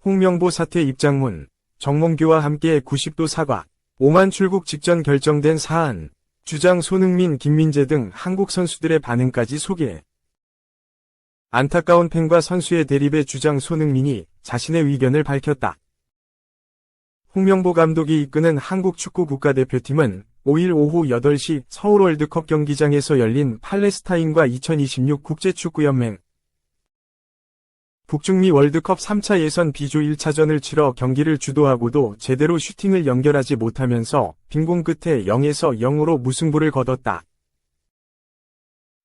홍명보 사퇴 입장문, 정몽규와 함께 90도 사과, 오만 출국 직전 결정된 사안, 주장 손흥민, 김민재 등 한국 선수들의 반응까지 소개. 안타까운 팬과 선수의 대립에 주장 손흥민이 자신의 의견을 밝혔다. 홍명보 감독이 이끄는 한국 축구 국가대표팀은 5일 오후 8시 서울 월드컵 경기장에서 열린 팔레스타인과 2026 국제축구연맹 북중미 월드컵 3차 예선 B조 1차전을 치러 경기를 주도하고도 제대로 슈팅을 연결하지 못하면서 빈공 끝에 0에서 0으로 무승부를 거뒀다.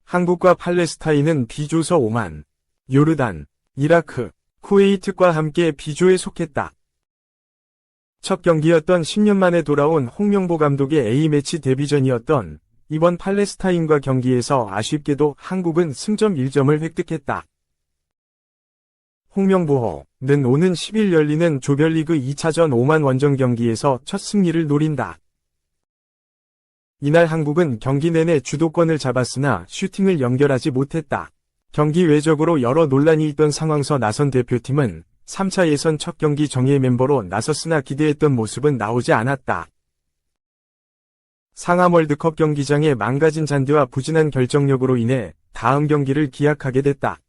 한국과 팔레스타인은 B조서 오만, 요르단, 이라크, 쿠웨이트과 함께 B조에 속했다. 첫 경기였던 10년 만에 돌아온 홍명보 감독의 A매치 데뷔전이었던 이번 팔레스타인과 경기에서 아쉽게도 한국은 승점 1점을 획득했다. 홍명보는 오는 10일 열리는 조별리그 2차전 오만 원정 경기에서 첫 승리를 노린다. 이날 한국은 경기 내내 주도권을 잡았으나 슈팅을 연결하지 못했다. 경기 외적으로 여러 논란이 있던 상황서 나선 대표팀은 3차 예선 첫 경기 정예 멤버로 나섰으나 기대했던 모습은 나오지 않았다. 상암 월드컵 경기장의 망가진 잔디와 부진한 결정력으로 인해 다음 경기를 기약하게 됐다.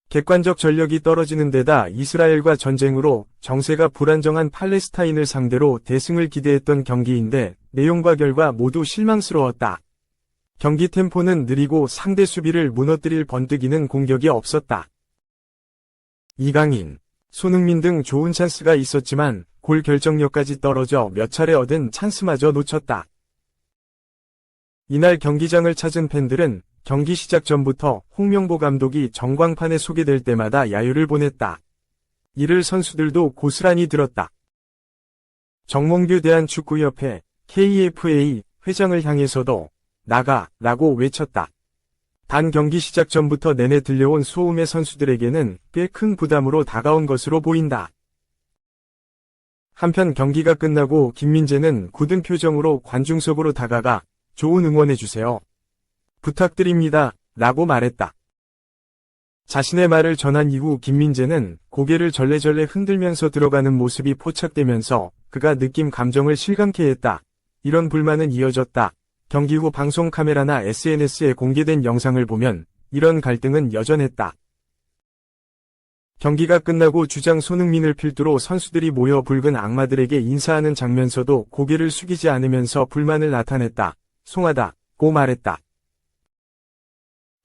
객관적 전력이 떨어지는 데다 이스라엘과 전쟁으로 정세가 불안정한 팔레스타인을 상대로 대승을 기대했던 경기인데 내용과 결과 모두 실망스러웠다. 경기 템포는 느리고 상대 수비를 무너뜨릴 번뜩이는 공격이 없었다. 이강인, 손흥민 등 좋은 찬스가 있었지만 골 결정력까지 떨어져 몇 차례 얻은 찬스마저 놓쳤다. 이날 경기장을 찾은 팬들은 경기 시작 전부터 홍명보 감독이 전광판에 소개될 때마다 야유를 보냈다. 이를 선수들도 고스란히 들었다. 정몽규 대한축구협회 KFA 회장을 향해서도 나가! 라고 외쳤다. 단 경기 시작 전부터 내내 들려온 소음의 선수들에게는 꽤 큰 부담으로 다가온 것으로 보인다. 한편 경기가 끝나고 김민재는 굳은 표정으로 관중석으로 다가가 좋은 응원해주세요. 부탁드립니다. 라고 말했다. 자신의 말을 전한 이후 김민재는 고개를 절레절레 흔들면서 들어가는 모습이 포착되면서 그가 느낀 감정을 실감케 했다. 이런 불만은 이어졌다. 경기 후 방송 카메라나 SNS에 공개된 영상을 보면 이런 갈등은 여전했다. 경기가 끝나고 주장 손흥민을 필두로 선수들이 모여 붉은 악마들에게 인사하는 장면서도 고개를 숙이지 않으면서 불만을 나타냈다. 송하다고 말했다.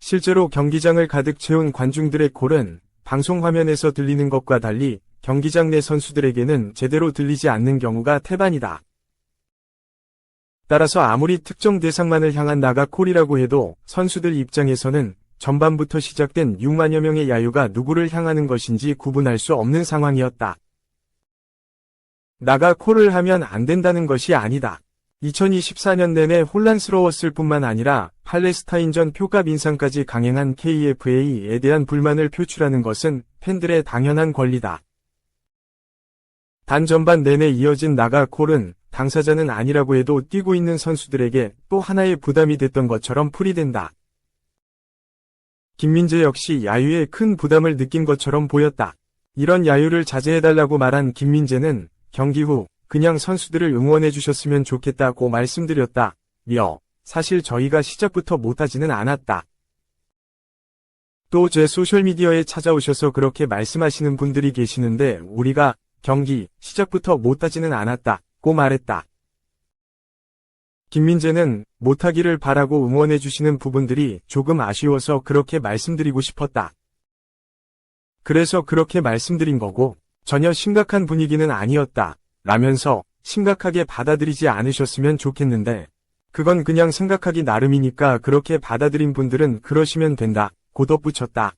실제로 경기장을 가득 채운 관중들의 콜은 방송 화면에서 들리는 것과 달리 경기장 내 선수들에게는 제대로 들리지 않는 경우가 태반이다. 따라서 아무리 특정 대상만을 향한 나가 콜이라고 해도 선수들 입장에서는 전반부터 시작된 6만여 명의 야유가 누구를 향하는 것인지 구분할 수 없는 상황이었다. 나가 콜을 하면 안 된다는 것이 아니다. 2024년 내내 혼란스러웠을 뿐만 아니라 팔레스타인전 표값 인상까지 강행한 KFA에 대한 불만을 표출하는 것은 팬들의 당연한 권리다. 단 전반 내내 이어진 나가 콜은 당사자는 아니라고 해도 뛰고 있는 선수들에게 또 하나의 부담이 됐던 것처럼 풀이된다. 김민재 역시 야유에 큰 부담을 느낀 것처럼 보였다. 이런 야유를 자제해달라고 말한 김민재는 경기 후 그냥 선수들을 응원해 주셨으면 좋겠다고 말씀드렸다. 사실 저희가 시작부터 못하지는 않았다. 또 제 소셜미디어에 찾아오셔서 그렇게 말씀하시는 분들이 계시는데 우리가 경기 시작부터 못하지는 않았다고 말했다. 김민재는 못하기를 바라고 응원해 주시는 부분들이 조금 아쉬워서 그렇게 말씀드리고 싶었다. 그래서 그렇게 말씀드린 거고 전혀 심각한 분위기는 아니었다. 라면서 심각하게 받아들이지 않으셨으면 좋겠는데 그건 그냥 생각하기 나름이니까 그렇게 받아들인 분들은 그러시면 된다. 고 덧붙였다.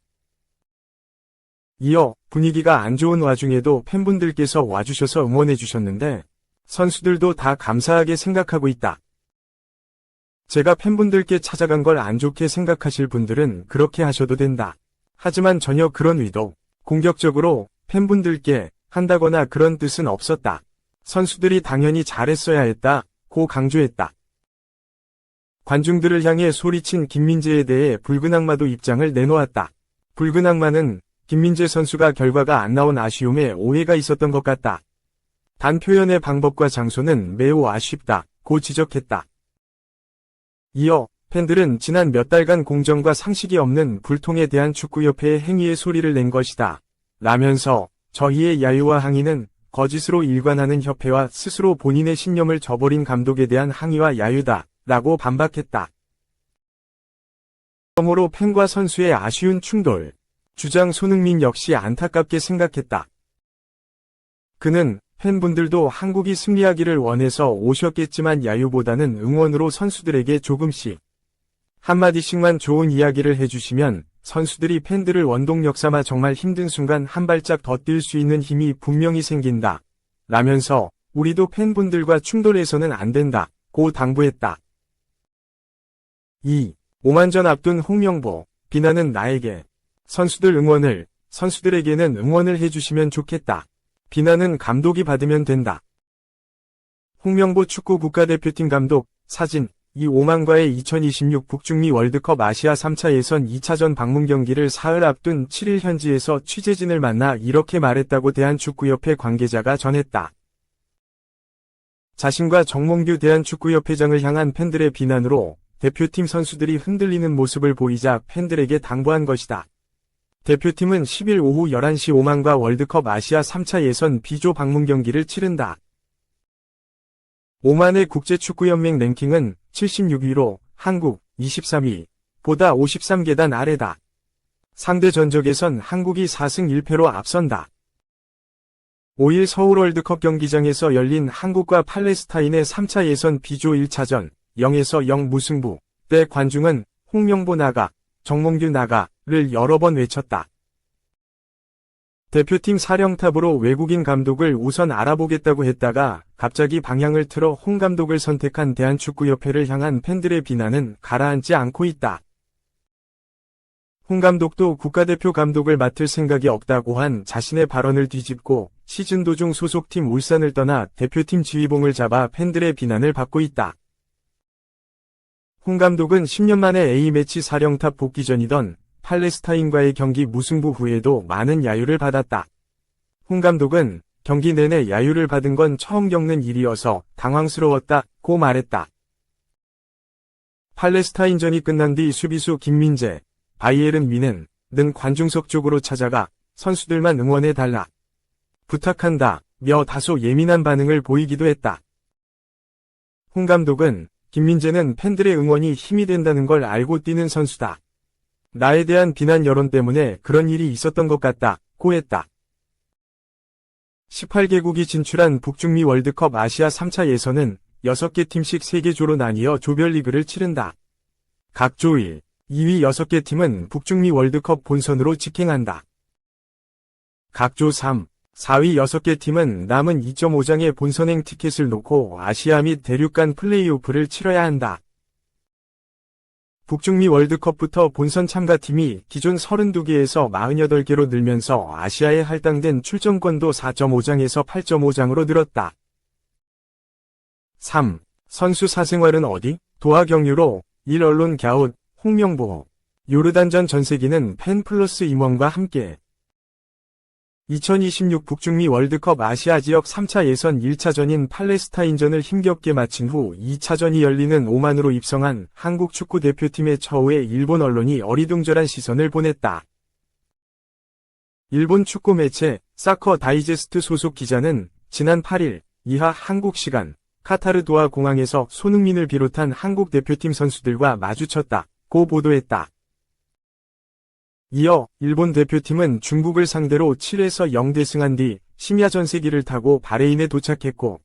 이어 분위기가 안 좋은 와중에도 팬분들께서 와주셔서 응원해 주셨는데 선수들도 다 감사하게 생각하고 있다. 제가 팬분들께 찾아간 걸 안 좋게 생각하실 분들은 그렇게 하셔도 된다. 하지만 전혀 그런 의도, 공격적으로 팬분들께 한다거나 그런 뜻은 없었다. 선수들이 당연히 잘했어야 했다. 고 강조했다. 관중들을 향해 소리친 김민재에 대해 붉은 악마도 입장을 내놓았다. 붉은 악마는 김민재 선수가 결과가 안 나온 아쉬움에 오해가 있었던 것 같다. 단 표현의 방법과 장소는 매우 아쉽다, 고 지적했다. 이어 팬들은 지난 몇 달간 공정과 상식이 없는 불통에 대한 축구협회의 행위에 소리를 낸 것이다. 라면서 저희의 야유와 항의는 거짓으로 일관하는 협회와 스스로 본인의 신념을 저버린 감독에 대한 항의와 야유다, 라고 반박했다. 그러므로 팬과 선수의 아쉬운 충돌. 주장 손흥민 역시 안타깝게 생각했다. 그는 팬분들도 한국이 승리하기를 원해서 오셨겠지만 야유보다는 응원으로 선수들에게 조금씩 한마디씩만 좋은 이야기를 해주시면 선수들이 팬들을 원동력 삼아 정말 힘든 순간 한 발짝 더 뛸 수 있는 힘이 분명히 생긴다. 라면서 우리도 팬분들과 충돌해서는 안 된다. 고 당부했다. 2. 오만전 앞둔 홍명보. 비난은 나에게. 선수들에게는 응원을 해주시면 좋겠다. 비난은 감독이 받으면 된다. 홍명보 축구 국가대표팀 감독, 사진, 이 오만과의 2026 북중미 월드컵 아시아 3차 예선 2차전 방문 경기를 사흘 앞둔 7일 현지에서 취재진을 만나 이렇게 말했다고 대한축구협회 관계자가 전했다. 자신과 정몽규 대한축구협회장을 향한 팬들의 비난으로 대표팀 선수들이 흔들리는 모습을 보이자 팬들에게 당부한 것이다. 대표팀은 10일 오후 11시 오만과 월드컵 아시아 3차 예선 B조 방문 경기를 치른다. 오만의 국제축구연맹 랭킹은 76위로 한국 23위, 보다 53계단 아래다. 상대 전적에선 한국이 4승 1패로 앞선다. 5일 서울 월드컵 경기장에서 열린 한국과 팔레스타인의 3차 예선 B조 1차전 0에서 0 무승부 때 관중은 홍명보 나가, 정몽규 나가를 여러 번 외쳤다. 대표팀 사령탑으로 외국인 감독을 우선 알아보겠다고 했다가 갑자기 방향을 틀어 홍 감독을 선택한 대한축구협회를 향한 팬들의 비난은 가라앉지 않고 있다. 홍 감독도 국가대표 감독을 맡을 생각이 없다고 한 자신의 발언을 뒤집고 시즌 도중 소속팀 울산을 떠나 대표팀 지휘봉을 잡아 팬들의 비난을 받고 있다. 홍 감독은 10년 만에 A매치 사령탑 복귀 전이던 팔레스타인과의 경기 무승부 후에도 많은 야유를 받았다. 홍 감독은 경기 내내 야유를 받은 건 처음 겪는 일이어서 당황스러웠다고 말했다. 팔레스타인전이 끝난 뒤 수비수 김민재, 바이에른 미넨 등 관중석 쪽으로 찾아가 선수들만 응원해달라. 부탁한다. 며 다소 예민한 반응을 보이기도 했다. 홍 감독은 김민재는 팬들의 응원이 힘이 된다는 걸 알고 뛰는 선수다. 나에 대한 비난 여론 때문에 그런 일이 있었던 것 같다고 했다. 18개국이 진출한 북중미 월드컵 아시아 3차 예선은 6개 팀씩 3개 조로 나뉘어 조별리그를 치른다. 각 조 1, 2위 6개 팀은 북중미 월드컵 본선으로 직행한다. 각 조 3, 4위 6개 팀은 남은 2.5장의 본선행 티켓을 놓고 아시아 및 대륙 간 플레이오프를 치러야 한다. 북중미 월드컵부터 본선 참가팀이 기존 32개에서 48개로 늘면서 아시아에 할당된 출전권도 4.5장에서 8.5장으로 늘었다. 3. 선수 사생활은 어디? 도하 경유로 1 언론 갸웃 홍명보 요르단전 전세기는 팬플러스 임원과 함께 2026 북중미 월드컵 아시아 지역 3차 예선 1차전인 팔레스타인전을 힘겹게 마친 후 2차전이 열리는 오만으로 입성한 한국 축구 대표팀의 처우에 일본 언론이 어리둥절한 시선을 보냈다. 일본 축구 매체 사커 다이제스트 소속 기자는 지난 8일 이하 한국 시간 카타르 도하 공항에서 손흥민을 비롯한 한국 대표팀 선수들과 마주쳤다고 보도했다. 이어 일본 대표팀은 중국을 상대로 7에서 0대 승한 뒤 심야 전세기를 타고 바레인에 도착했고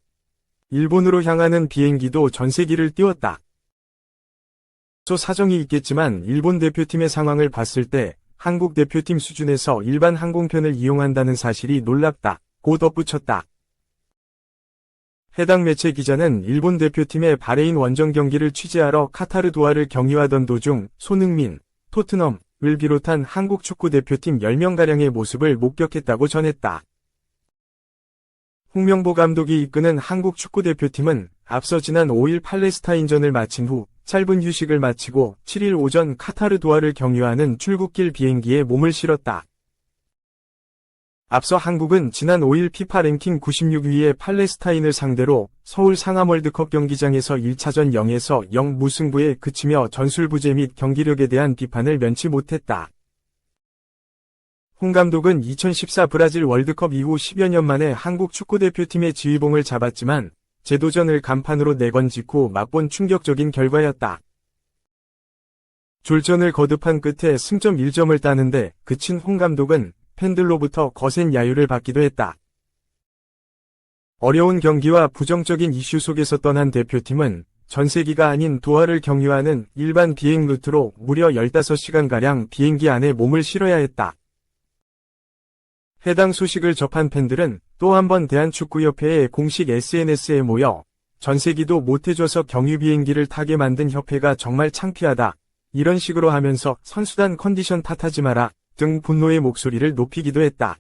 일본으로 향하는 비행기도 전세기를 띄웠다. 또 사정이 있겠지만 일본 대표팀의 상황을 봤을 때 한국 대표팀 수준에서 일반 항공편을 이용한다는 사실이 놀랍다고 덧붙였다. 해당 매체 기자는 일본 대표팀의 바레인 원정 경기를 취재하러 카타르 도하를 경유하던 도중 손흥민, 토트넘, 을 비롯한 한국 축구 대표팀 10명가량의 모습을 목격했다고 전했다. 홍명보 감독이 이끄는 한국 축구 대표팀은 앞서 지난 5일 팔레스타인전을 마친 후 짧은 휴식을 마치고 7일 오전 카타르 도하를 경유하는 출국길 비행기에 몸을 실었다. 앞서 한국은 지난 5일 피파 랭킹 96위의 팔레스타인을 상대로 서울 상암 월드컵 경기장에서 1차전 0에서 0 무승부에 그치며 전술부재 및 경기력에 대한 비판을 면치 못했다. 홍 감독은 2014 브라질 월드컵 이후 10여 년 만에 한국 축구대표팀의 지휘봉을 잡았지만 재도전을 간판으로 내건 직후 맛본 충격적인 결과였다. 졸전을 거듭한 끝에 승점 1점을 따는데 그친 홍 감독은 팬들로부터 거센 야유를 받기도 했다. 어려운 경기와 부정적인 이슈 속에서 떠난 대표팀은 전세기가 아닌 도하를 경유하는 일반 비행 루트로 무려 15시간가량 비행기 안에 몸을 실어야 했다. 해당 소식을 접한 팬들은 또 한 번 대한축구협회의 공식 SNS에 모여 전세기도 못해줘서 경유 비행기를 타게 만든 협회가 정말 창피하다. 이런 식으로 하면서 선수단 컨디션 탓하지 마라 등 분노의 목소리를 높이기도 했다.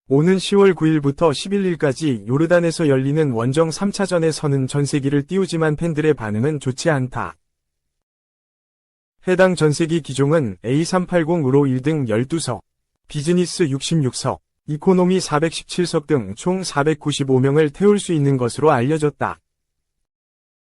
오는 10월 9일부터 11일까지 요르단에서 열리는 원정 3차전에서는 전세기를 띄우지만 팬들의 반응은 좋지 않다. 해당 전세기 기종은 A380으로 1등 12석, 비즈니스 66석, 이코노미 417석 등 총 495명을 태울 수 있는 것으로 알려졌다.